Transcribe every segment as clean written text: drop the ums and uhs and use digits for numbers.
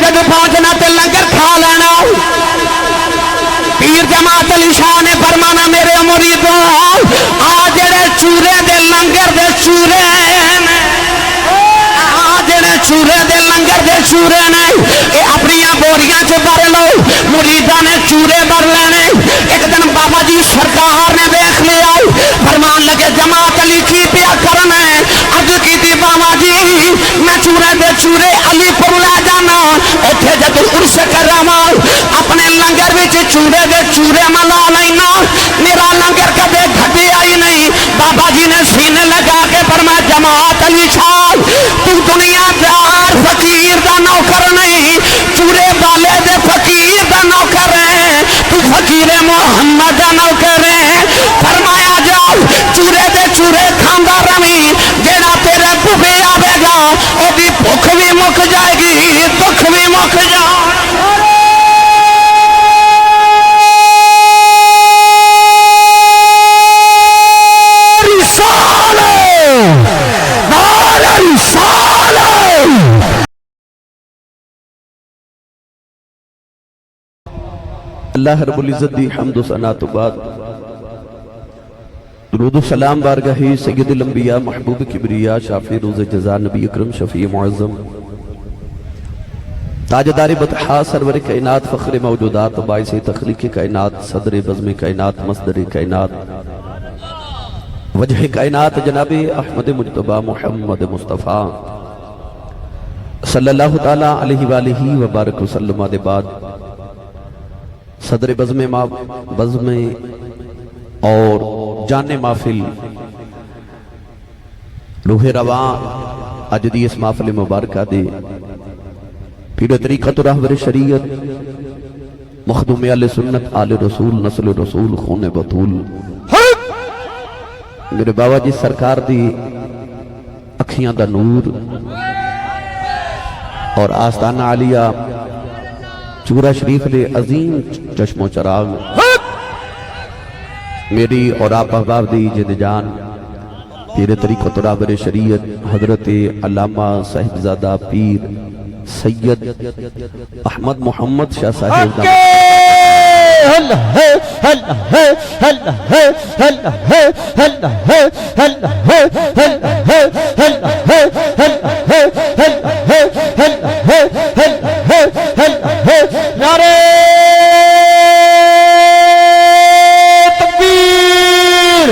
جب پہنچنا تے لنگر کھا لینا پیر جماعت علی شاہ نے فرمانا میرے مریدوں آ جڑے چورے دے لنگر دے چورے چورے دے لنگر دے چورے نے اے اپنی بوریاں چ بھر لو مریداں نے چورے بھر لینے ایک دن بابا جی سرکار نے دیکھ لیا فرمان لگے جماعت علی کی پیا کرنا ہے عرض کی تھی بابا جی میں چورے دے چورے علی پر لے جانا ایتھے جد عرس کراواں اپنے لنگر وچ چورے دے چورے ملا لینا میرا لنگر کدے گھٹیا ہی نہیں بابا جی نے سینے لگا کے فرمایا جماعت علی شاہ تو دنیا دار فقیر دا نوکر نہیں چورے والے دے فقیر دا نوکر ہے تو فقیر محمد دا نوکر ہے فرمایا جاؤ چورے دے چورے کھاندا روی جیڑا تیرے بھوکے آوے گا او دی بھوک بھی مک جائے گی دکھ بھی مک جائے اللہ رب العزت دی حمد و ثنا تو بعد درود و سلام بارگاہی سید الانبیاء محبوب کبریا شافی روز جزا نبی اکرم شفیع معظم تاجدار بطحا سرور کائنات فخر موجودات باعث تخلیق کائنات صدر بزم کائنات مصدر کائنات وجہ کائنات جناب احمد مجتبہ محمد مصطفیٰ صلی اللہ تعالی علیہ وآلہ وبارک وسلم دے بعد صدر بزم اور جان محفل روح روان اجدی اس محفل مبارکہ دے پیر طریقت و رہبر شریعت مخدوم آل سنت آل رسول نسل رسول خون بطول میرے بابا جی سرکار دی اکھیاں دا نور اور آستانہ عالیہ چورا شریف لے عظیم چشم و چراغ میری اور آپ احباب دی جد جان پیر طریقت و رہبر شریعت حضرت علامہ صاحبزادہ پیر سید احمد محمد شاہ صاحب نعرہ تکبیر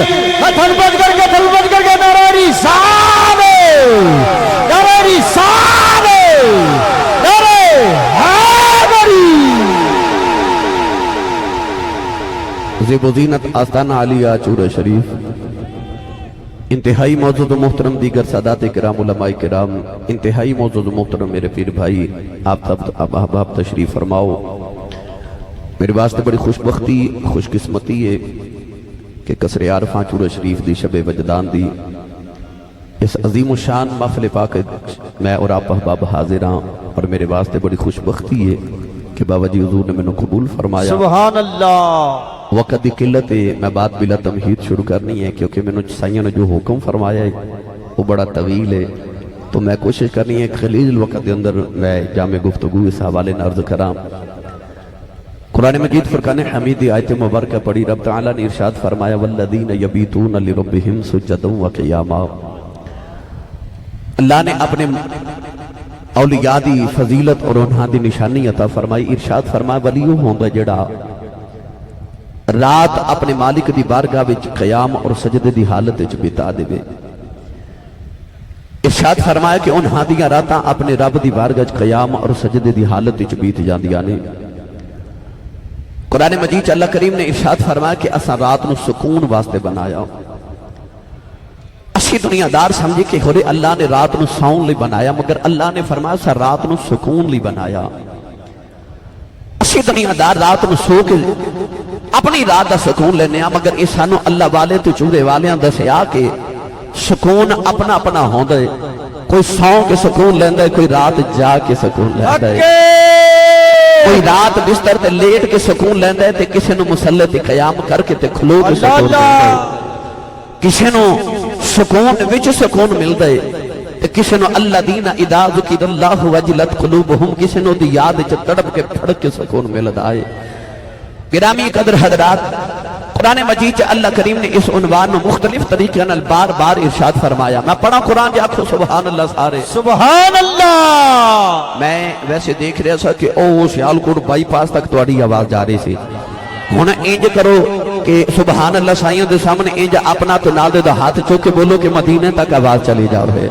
تھلبت کر کے نعرہ رسالہ نعرہ رسالہ نعرہ حیدری زیب و زینت آستانہ عالیہ چورہ شریف انتہائی معزز و محترم دیگر سادات کرام علماء کرام انتہائی معزز و محترم میرے پیر بھائی آپ احباب تشریف فرماؤ میرے واسطے بڑی خوش بختی خوش قسمتی ہے کہ قصر عارفاں چورہ شریف دی شب وجدان دی اس عظیم و شان محفل پاک میں اور آپ احباب حاضر ہاں اور میرے واسطے بڑی خوش بختی ہے کہ بابا جی حضور نے میں قبول فرمایا سبحان اللہ وقت دی قلت ہے میں بات بلا تمہید شروع کرنی ہے کیونکہ میں نے سائیوں نے جو حکم فرمایا ہے وہ بڑا طویل ہے تو میں کوشش کرنی ہے خلیل الوقت دے اندر میں جامع گفتگو اس حوالے نہ عرض کرام قرآن مجید فرقان حمیدی آیت مبارکہ پڑھی رب تعالیٰ نے ارشاد فرمایا والذین یبیتون لربہم سجدا وقیاما اللہ نے اپنے اولیاء دی فضیلت اور انہاں دی نشانی عطا فرمائی ارشاد فرمایا ولیو ہوندا جڑا رات اپنے مالک دی بارگاہ وچ قیام اور سجدے دی حالت وچ بتا دے ارشاد فرمایا کہ انہاں دیاں راتاں اپنے رب دی بارگاہ وچ قیام اور سجدے دی حالت وچ بیت جاندیاں نے قرآن مجید اللہ کریم نے ارشاد فرمایا کہ اساں رات نو سکون واسطے بنایا اسی دنیا دار سمجھے کہ ہورے اللہ نے رات نو ساؤن لئی بنایا مگر اللہ نے فرمایا اساں رات نو سکون لئی بنایا اسی دنیا دار رات نو سو کے اپنی رات دا سکون لینے مگر اس سانو اللہ والے تو چورے والیاں دسیا کہ سکون اپنا اپنا ہوندہ ہے کوئی سو کے سکون لیندہ ہے کوئی رات جا کے سکون لیندہ ہے کوئی رات بستر تے لیٹ کے سکون لیندہ ہے تے کسی نو مسلح تے قیام کر کے تے کھلو کے سکون لیندہ ہے کسی نو سکون وچ سکون ملدہ ہے کسی نو الذین اذا ذکر اللہ وجلت قلوبہم، کسی نو دی یاد چ تڑپ کے پھڑک کے سکون ملدا ہے۔ گرامی قدر حضرات، قرآن مجید چ اللہ کریم نے اس عنوان نو مختلف طریقے نال بار بار ارشاد فرمایا۔ میں پڑھا قرآن جی آکھو سبحان اللہ سارے سبحان اللہ۔ میں ویسے دیکھ رہا سا کہ او سیالکوٹ بائی پاس تک تواڈی آواز جا رہی سی، ہن انج کرو کہ سبحان اللہ سائیوں دے سامنے انج اپنا تو نال دے ہاتھ چوک کے بولو کہ مدینے تک آواز چلی جا رہے۔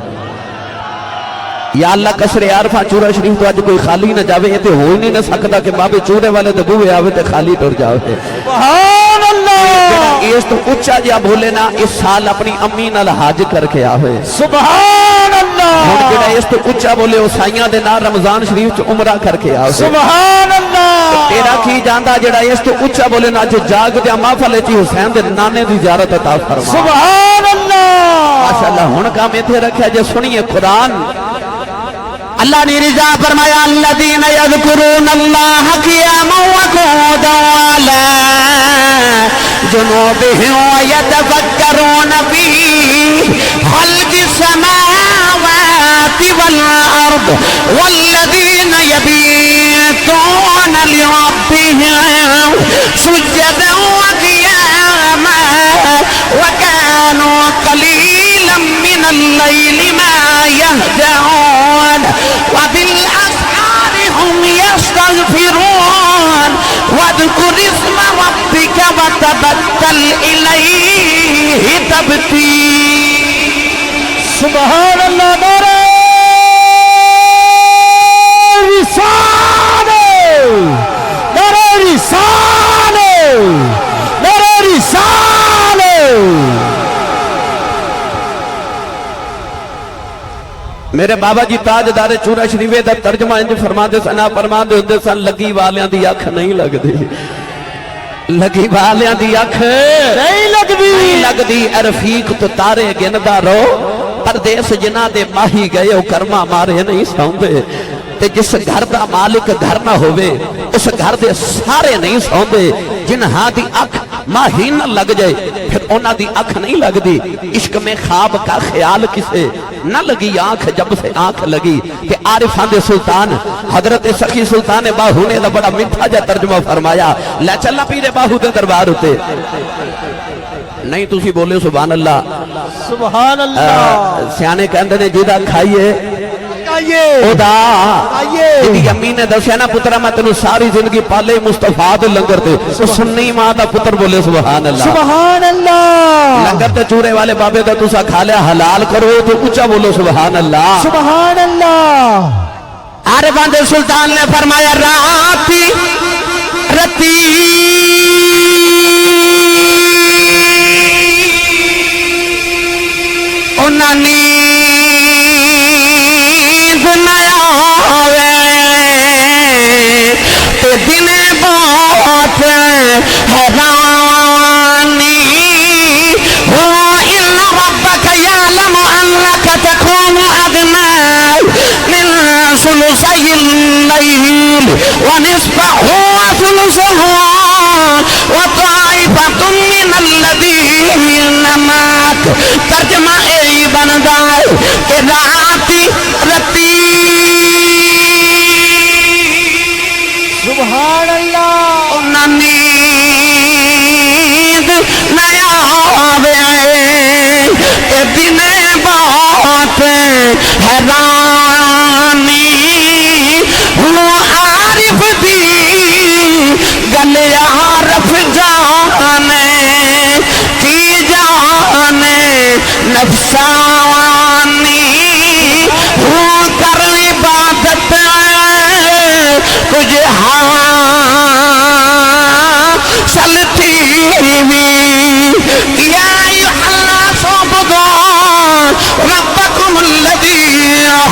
یا اللہ کسر عارفہ چورہ شریف تو آج کوئی خالی نہ جاوے، یہ تے ہو ہی نہیں نہ سکتا کہ بابے چورے والے تے بوئے آوے تے خالی ٹر جاوے۔ سبحان اللہ۔ اس تو اچھا جا بولے نا اس سال اپنی امی نال حج کر کے آوے۔ سبحان ہن اللہ۔ جڑا اس تو اچھا بولے وہ سائیاں دے نال رمضان شریف چ عمرہ کر کے آوے۔ سبحان اللہ۔ تیرا کی جاندا جڑا اس تو اچھا بولے نا جو جاگ دے محفل چ حسین دے نانے دی زیارت عطا فرما۔ سبحان اللہ۔ ماشاءاللہ ہن کام ایتھے رکھیا جے سنیے قرآن۔ اللہ نے رضا فرمایا الذین یذکرون اللہ قیاما وقعودا وعلی جنوبہم ویتفکرون فی خلق السماوات والارض والذین یبیتون لربہم سجدا وقیاما وکانوا قلیلا من اللیل ما یہجعون وبالأسحار هم يستغفرون واذكر اسم ربك وتبتل إليه تبتيلا۔ سبحان اللہ۔ نعرہ رسالت، نعرہ رسالت، نعرہ رسالت۔ میرے بابا جی تاجدار چورہ شریفے دا ترجمہ انج فرماندے سن، فرماندے ہوندے سن لگی والیاں دی اکھ نہیں لگدی، لگی والیاں دی اکھ نہیں لگدی، نہیں لگدی۔ اے رفیق تو تارے گندا رو، پردیس جنہ دے ماہی گئے او کرما مارے نہیں سوندے۔ تے جس گھر دا مالک گھر نہ ہوئے اس گھر دے سارے نہیں سوندے۔ جنہاں دی اکھ ماہی نہ لگ جائے پھر اونا دی اکھ نہیں لگ دی۔ عشق میں خواب کا خیال کسے نہ لگی آنکھ جب سے آنکھ لگی۔ کہ عارفان دے سلطان حضرت سخی سلطان باہو نے دا بڑا مٹھا جا ترجمہ فرمایا۔ لے چلا پیرے باہو دے دربار ہوتے نہیں تُسی بولے سبحان اللہ۔ سبحان اللہ۔ سیانے کہندے نے جیدہ کھائیے خدا جدی امی نے دسیا نا پترا میں تینوں ساری زندگی پالے مصطفیٰ دے لنگر تے سنی ماں دا پتر بولے سبحان اللہ۔ سبحان اللہ۔ لنگر تے چورے والے بابے دا تسا کھا لیا حلال کرو تو اچھا بولو سبحان اللہ۔ سبحان اللہ۔ عارفان دے سلطان نے فرمایا راتی رتی انہانی دن بہت حیرانی ہو ان ربک یعلم انک تکون ادنی من ثلثی اللیل ونصفہ وثلثہ وطائفۃ من الذین معک۔ ترجمہ ای بن جائے کہ راتی رتی سبحان اللہ۔ نیند نیا آوے اے دن بہت حیرانی ہوں عارف دی گلے عارف جانے کی جانے نفسانی ہوں کر عبادت کچھ سلتی ہوئی یا ایھا الناس اعبدوا ربکم الذی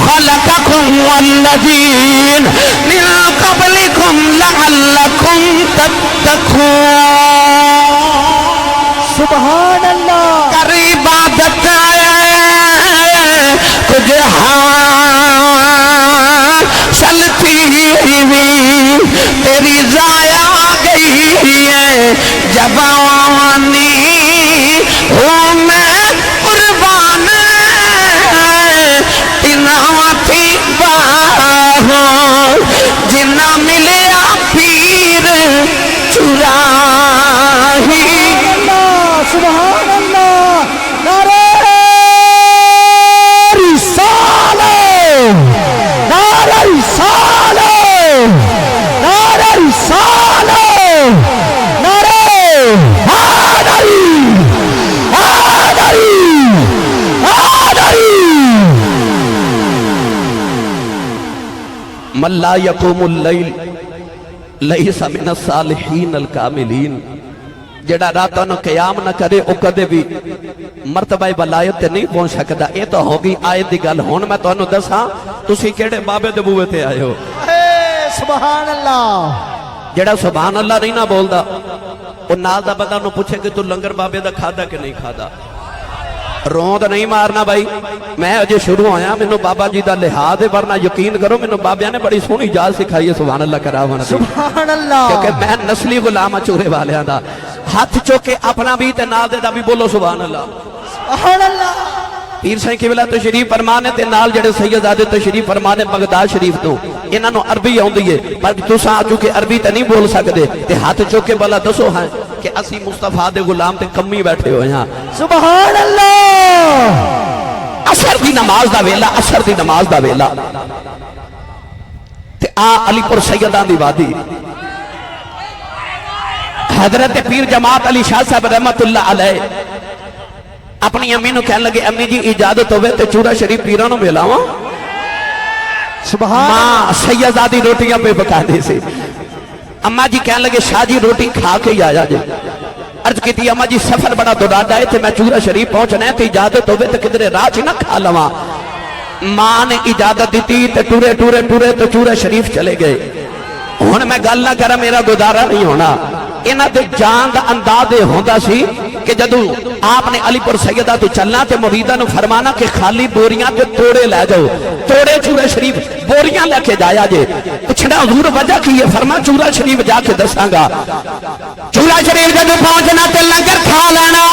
خلقکم والذین من قبلکم لعلکم تتقون۔ سبحان اللہ۔ کر عبادت کچھ چلتی ہوئی تیری ضائع گئی ہے جوانی ہوں میں قربان من لا یقوم اللیل لیس من الصالحین الکاملین، جڑا راتوں نو قیام نہ کرے او کدے بھی مرتبہ ولایت تے نہیں پہنچ سکدا۔ اے تو ہوگی آیت دی گل۔ ہن میں تانوں دساں تسی کیڑے بابے دے بوئے تے آئے ہو؟ سبحان اللہ۔ جڑا سبحان اللہ نہیں نہ بولدا او نال دا بندہ نو پوچھے کہ تو لنگر بابے دا کھادا کہ نہیں کھادا؟ روند نہیں مارنا بھائی، میں اجے شروع ہویا، مینوں بابا جی دا لحاظ ہے، ورنہ یقین کرو مینوں بابیاں نے بڑی سونی جال سکھائی ہے۔ سبحان اللہ کراون دی، سبحان اللہ۔ کیونکہ میں نسلی غلام ہاں چورے والیاں دا۔ ہاتھ چوکے اپنا بھی تے نال دے دا بھی بولو سبحان اللہ۔ سبحان اللہ۔ پیر سائیں قبلہ تشریف فرمانے تے نال جڑے سیدزادے تشریف فرمانے بغداد شریف تو، انہاں نو عربی آوندی ہے، پر تساں چونکہ عربی تے نہیں بول سکدے تے ہاتھ چوکے بلا دسو ہیں کہ اسی مصطفیٰ دے غلام تے کمی بیٹھے ہوئے ہاں۔ سبحان اللہ۔ عصر دی نماز دا ویلا، عصر دی نماز دا ویلا تے علی پور سیداں دی وادی، حضرت پیر جماعت علی شاہ صاحب رحمت اللہ علیہ اپنی امی نو کہنے لگے امی جی اجازت ہوئے تے چورا شریف پیران نو ملاواں؟ سبحان ماں سیدزادی روٹیاں پہ پکا دی سی۔ اماں جی کہنے لگے شاہ جی روٹی کھا کے ہی آیا جی۔ عرض کی تھی اماں جی سفر بڑا دراڈا ہے تے میں چورا شریف پہنچنا ہے تے اجازت ہوئے تے کدھر راہ چ نہ کھا لواں۔ ماں نے اجازت دیتی تے ٹورے ٹورے ٹورے تو چورا شریف چلے گئے۔ ہن میں گل نہ کرا، میرا گزارا نہیں ہونا۔ انہاں دے جان دا انداز یہ ہوندا سی کہ جدو آپ نے علی پور سیدہ تو چلنا تے مریداں نو فرمانا کہ خالی بوریاں تے توڑے لے جاؤ، توڑے چورا شریف بوریاں لے کے جایا جے۔ پوچھنا حضور وجہ کی ہے؟ فرما چورا شریف جا کے دساں گا۔ چورا شریف جدو پہنچنا تے لنگر کھا لینا۔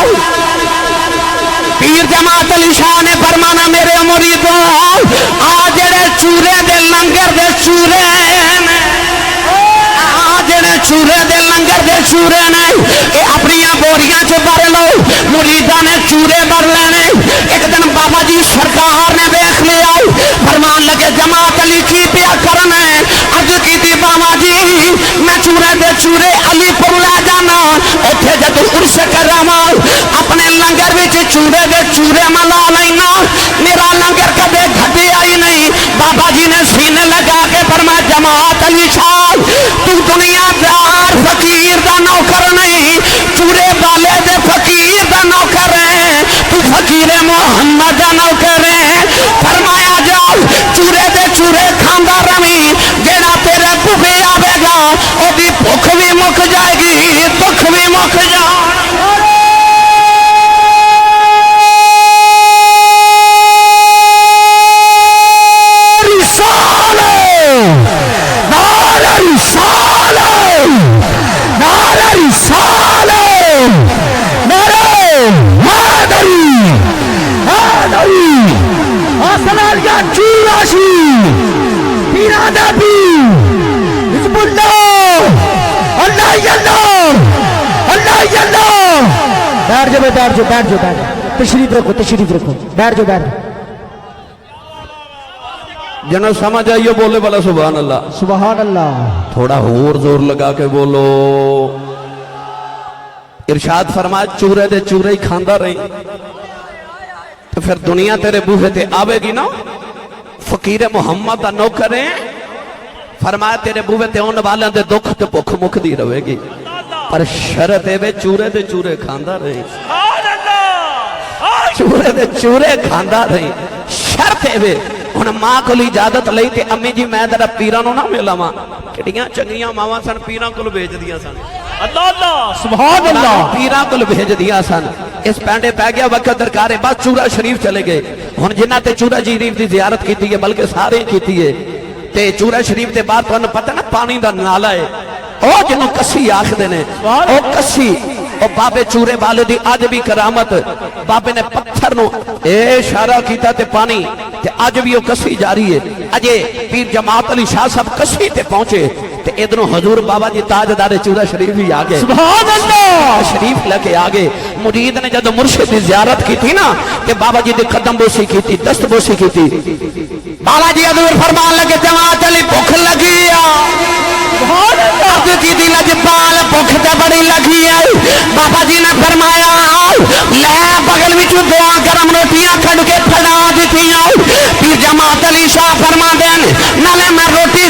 پیر جماعت علی شاہ نے فرمانا میرے مریدوں آ جڑے چورے دے لنگر دے چورے چورے دے لنگر دے چورے نے اے اپنی بوریاں چ بھر لو، مریداں نے چورے بھر لینے۔ ایک دن بابا جی سرکار نے دیکھ لیا، فرمان لگے جماعت علی کی پیا کرنا ہے؟ عرض کی تھی بابا جی میں چورے دے چورے علی پور لے جانا، ایتھے جدوں عرس کراواں اپنے لنگر وچ چورے دے چورے ملا لینا، میرا لنگر کدے گھٹیا ہی نہیں۔ بابا جی نے سینے لگا کے فرمایا جماعت علی شاہ تو دنیا دار فقیر دا نوکر نہیں، چورے والے دے فقیر دا نوکر ہے، تو فقیر محمد دا نوکر ہے۔ فرمایا جاؤ چورے دے چورے کھاندا رہی، جیڑا تیرے بھوکے آوے گا او دی بھوک بھی مک جائے گی، دکھ بھی مک جائے گی۔ بیٹھ جاؤ بیٹھ جاؤ، تشریف رکھو تشریف رکھو، بیٹھ جاؤ بیٹھ جاؤ۔ جنہوں سمجھ آئیے بولے والا سبحان اللہ۔ سبحان اللہ۔ تھوڑا اور زور لگا کے بولو۔ ارشاد فرمایا چورے دے چورے ہی کھاندا رہی تو پھر دنیا تیرے بوہے تے آوے گی نا، فقیر محمد دا نوکر ہے۔ فرمایا تیرے بوہے تے آن والے دے دکھ تے بھوک مک دی رہے گی، پر شرط ہے چورے دے چورے کھاندا رہی، چورے دے چورے کھاندا رہی، شرط ہے۔ ہن ماں کو اجازت لئی تے امی جی میں ذرا پیراں نو نہ ملاواں، کڈیاں چنگیاں ماواں سن پیراں کول بھیج دیاں سن۔ اللہ اللہ سبحان اللہ۔ پیراں کول بھیج دیاں سن۔ اس پینڈے پہ گیا وقت درکار ہے، بس چورا شریف چلے گئے۔ ہن جنہاں تے چورا شریف دی زیارت کیتی ہے بلکہ سارے کیتی ہے تے چورا شریف دے بعد تانوں پتہ نا پانی دا نالا ہے، او جنوں کسی آکھدے نے، او کسی او بابے چورے والے دی اج بھی کرامت، بابے نے پتھر نو اے اشارہ کیتا تے پانی تے اج بھی او کسی جاری ہے۔ اجے پیر جماعت علی شاہ صاحب کسی تے پہنچے تے ادھروں حضور بابا جی تاجدار چورا شریف ہی آگے، سبحان اللہ، شریف لے کے آگے۔ مرید نے جدو مرشد دی زیارت کی تھی نا تے بابا جی دی قدم بوسی کی تھی، دست بوسی کی تھی۔ بابا جی حضور فرمان لگے جماعت علی بھوک لگی عرض کی دی لجپال بھوک تے بڑی لگی ہے۔ بابا جی نے فرمایا لے بغل وچ دعا گرم روٹیاں کھڑ کے پھڑا دیتی۔ پیر جماعت علی شاہ فرما دین نالے میں روٹی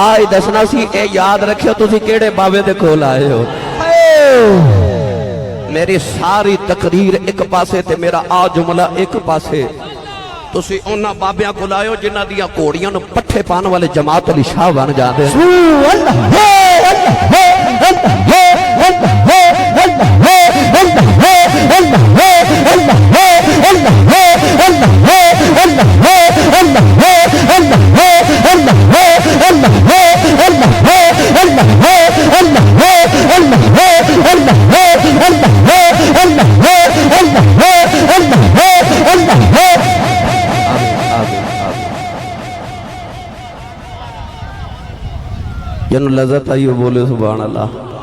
ਆਏ ਦੱਸਣਾ ਸੀ ਇਹ ਯਾਦ ਰੱਖਿਓ ਤੁਸੀਂ ਕਿਹੜੇ ਬਾਵੇ ਦੇ ਕੋਲ ਆਏ ਹੋ ਮੇਰੀ ਸਾਰੀ ਤਕਰੀਰ ਇੱਕ ਪਾਸੇ ਤੇ ਮੇਰਾ ਆ ਜੁਮਲਾ ਇੱਕ ਪਾਸੇ ਤੁਸੀਂ ਉਹਨਾਂ ਬਾਬਿਆਂ ਕੋਲ ਆਇਓ ਜਿਨ੍ਹਾਂ ਦੀਆਂ ਘੋੜੀਆਂ ਨੂੰ ਪੱਠੇ ਪਾਣ ਵਾਲੇ ਜਮਾਤ ਅਲੀ ਸ਼ਾਹ ਬਣ ਜਾਂਦੇ ਜਿਹਨੂੰ ਲਜ਼ਤ ਆਈ ਉਹ ਬੋਲੇ ਸੁਭਾਨ ਅੱਲਾਹ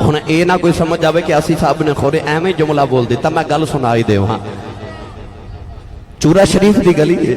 ਹੁਣ ਇਹ ਨਾ ਕੋਈ ਸਮਝ ਆਵੇ ਕਿ ਅਸੀਂ ਸਾਹਿਬ ਨੇ ਖੋਰੇ ਐਵੇਂ ਜੁਮਲਾ ਬੋਲ ਦਿੱਤਾ ਮੈਂ ਗੱਲ ਸੁਣਾਈ ਦੇਵਾਂ ਚੂਰਾ ਸ਼ਰੀਫ ਦੀ ਗਲੀ ਹੈ